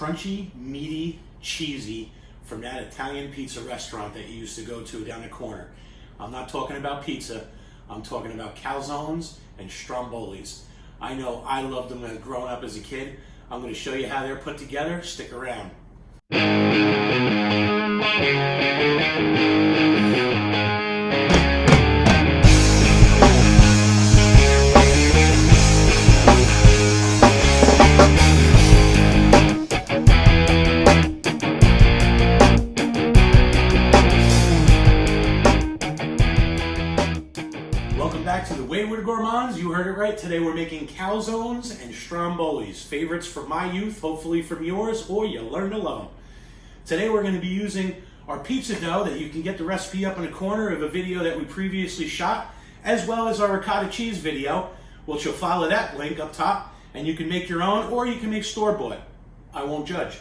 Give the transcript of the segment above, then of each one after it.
crunchy, meaty, cheesy from that Italian pizza restaurant that you used to go to down the corner. I'm not talking about pizza. I'm talking about calzones and strombolis. I know I loved them growing up as a kid. I'm going to show you how they're put together. Stick around. Welcome back to the Wayward Gourmands. You heard it right. Today we're making calzones and strombolis. Favorites from my youth, hopefully from yours, or you'll learn to love them. Today we're going to be using our pizza dough that you can get the recipe up in the corner of a video that we previously shot, as well as our ricotta cheese video, which you'll follow that link up top, and you can make your own, or you can make store-bought. I won't judge.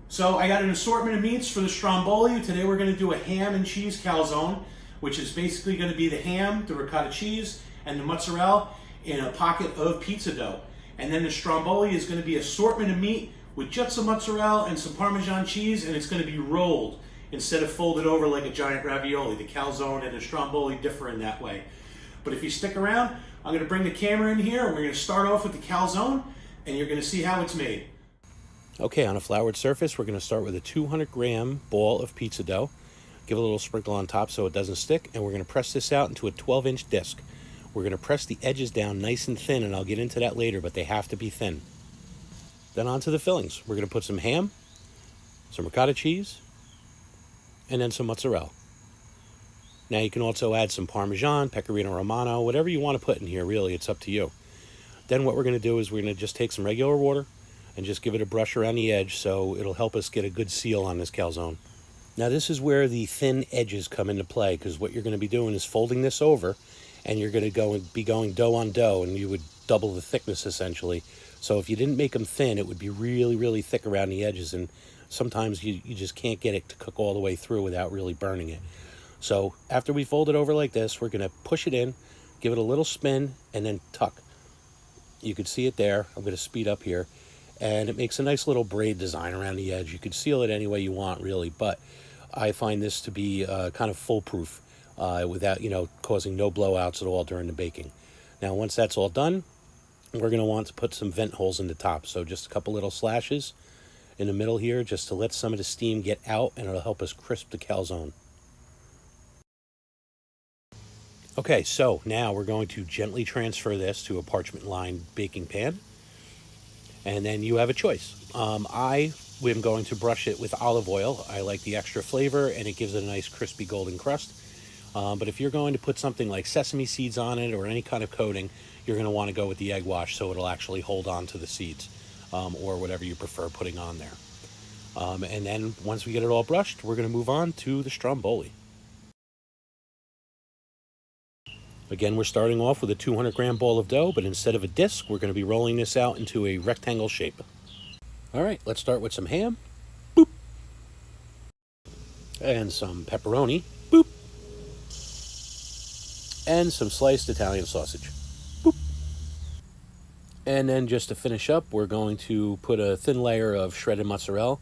So I got an assortment of meats for the stromboli. Today we're going to do a ham and cheese calzone, which is basically going to be the ham, the ricotta cheese, and the mozzarella in a pocket of pizza dough. And then the stromboli is going to be an assortment of meat with just some mozzarella and some Parmesan cheese, and it's going to be rolled instead of folded over like a giant ravioli. The calzone and the stromboli differ in that way. But if you stick around, I'm going to bring the camera in here, and we're going to start off with the calzone, and you're going to see how it's made. Okay, on a floured surface, we're going to start with a 200-gram ball of pizza dough. Give a little sprinkle on top so it doesn't stick, and we're going to press this out into a 12-inch disc. We're going to press the edges down nice and thin, and I'll get into that later, but they have to be thin. Then on to the fillings. We're going to put some ham, some ricotta cheese, and then some mozzarella. Now you can also add some Parmesan, Pecorino Romano, whatever you want to put in here, really, it's up to you. Then what we're going to do is we're going to just take some regular water and just give it a brush around the edge so it'll help us get a good seal on this calzone. Now this is where the thin edges come into play, because what you're going to be doing is folding this over, and you're going to be going dough on dough, and you would double the thickness essentially. So if you didn't make them thin, it would be really, really thick around the edges, and sometimes you just can't get it to cook all the way through without really burning it. So after we fold it over like this, we're going to push it in, give it a little spin, and then tuck. You can see it there. I'm going to speed up here. And it makes a nice little braid design around the edge. You could seal it any way you want, really, but I find this to be kind of foolproof without, causing no blowouts at all during the baking. Now, once that's all done, we're going to want to put some vent holes in the top. So just a couple little slashes in the middle here just to let some of the steam get out, and it'll help us crisp the calzone. Okay, so now we're going to gently transfer this to a parchment-lined baking pan. And then you have a choice. I am going to brush it with olive oil. I like the extra flavor, and it gives it a nice crispy golden crust. But if you're going to put something like sesame seeds on it or any kind of coating, you're going to want to go with the egg wash so it'll actually hold on to the seeds, or whatever you prefer putting on there. And then once we get it all brushed, we're going to move on to the stromboli. Again, we're starting off with a 200-gram ball of dough, but instead of a disc, we're going to be rolling this out into a rectangle shape. All right, let's start with some ham. Boop. And some pepperoni. Boop. And some sliced Italian sausage. Boop. And then just to finish up, we're going to put a thin layer of shredded mozzarella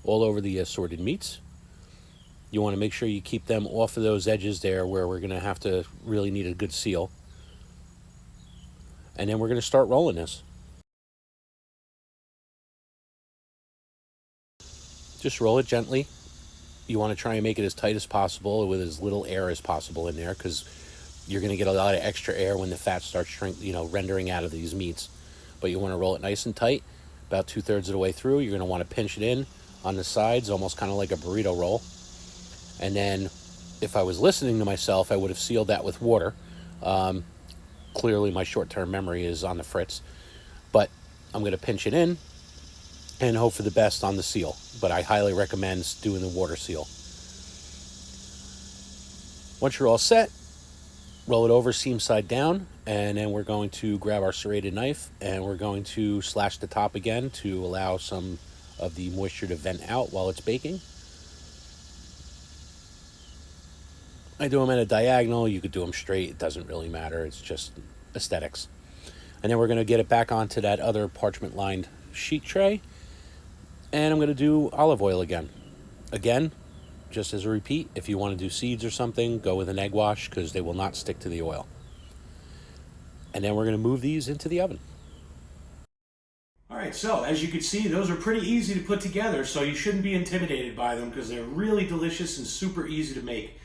all over the assorted meats. You want to make sure you keep them off of those edges there where we're going to have to really need a good seal. And then we're going to start rolling this. Just roll it gently. You want to try and make it as tight as possible with as little air as possible in there, because you're going to get a lot of extra air when the fat starts rendering out of these meats. But you want to roll it nice and tight, about 2/3 of the way through. You're going to want to pinch it in on the sides, almost kind of like a burrito roll. And then if I was listening to myself, I would have sealed that with water. Clearly my short-term memory is on the fritz. But I'm going to pinch it in and hope for the best on the seal. But I highly recommend doing the water seal. Once you're all set, roll it over seam side down, and then we're going to grab our serrated knife, and we're going to slash the top again to allow some of the moisture to vent out while it's baking. I do them at a diagonal. You could do them straight. It doesn't really matter. It's just aesthetics. And then we're going to get it back onto that other parchment-lined sheet tray. And I'm going to do olive oil again. Again, just as a repeat, if you want to do seeds or something, go with an egg wash because they will not stick to the oil. And then we're going to move these into the oven. All right, so as you can see, those are pretty easy to put together, so you shouldn't be intimidated by them because they're really delicious and super easy to make.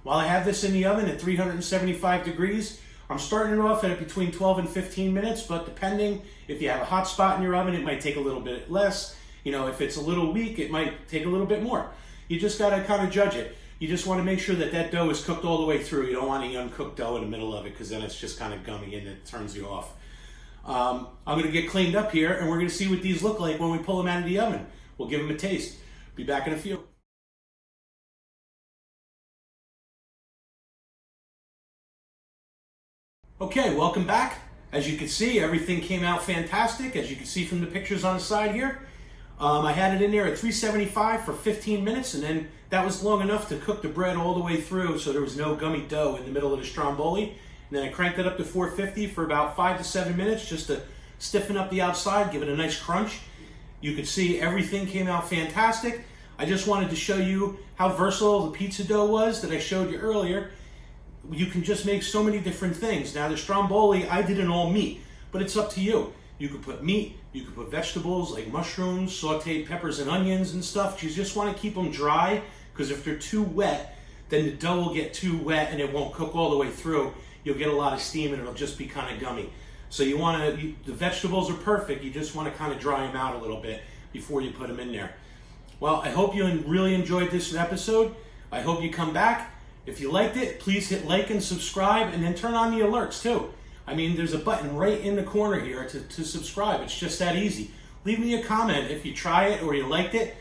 While I have this in the oven at 375 degrees, I'm starting it off at between 12 and 15 minutes, but depending, if you have a hot spot in your oven, it might take a little bit less. You know, if it's a little weak, it might take a little bit more. You just got to kind of judge it. You just want to make sure that that dough is cooked all the way through. You don't want any uncooked dough in the middle of it because then it's just kind of gummy and it turns you off. I'm going to get cleaned up here and we're going to see what these look like when we pull them out of the oven. We'll give them a taste. Be back in a few. Okay, welcome back. As you can see, everything came out fantastic. As you can see from the pictures on the side here. I had it in there at 375 for 15 minutes, and then that was long enough to cook the bread all the way through so there was no gummy dough in the middle of the Stromboli. And then I cranked it up to 450 for about 5 to 7 minutes just to stiffen up the outside, give it a nice crunch. You can see everything came out fantastic. I just wanted to show you how versatile the pizza dough was that I showed you earlier. You can just make so many different things. Now the Stromboli, I did an all meat, but it's up to you. You could put meat, you could put vegetables like mushrooms, sauteed peppers and onions and stuff. You just want to keep them dry because if they're too wet, then the dough will get too wet and it won't cook all the way through. You'll get a lot of steam and it'll just be kind of gummy. So you want to, the vegetables are perfect. You just want to kind of dry them out a little bit before you put them in there. Well, I hope you really enjoyed this episode. I hope you come back. If you liked it, please hit like and subscribe and then turn on the alerts too. I mean, there's a button right in the corner here to subscribe. It's just that easy. Leave me a comment if you try it or you liked it.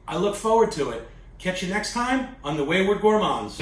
I look forward to it. Catch you next time on The Wayward Gourmands.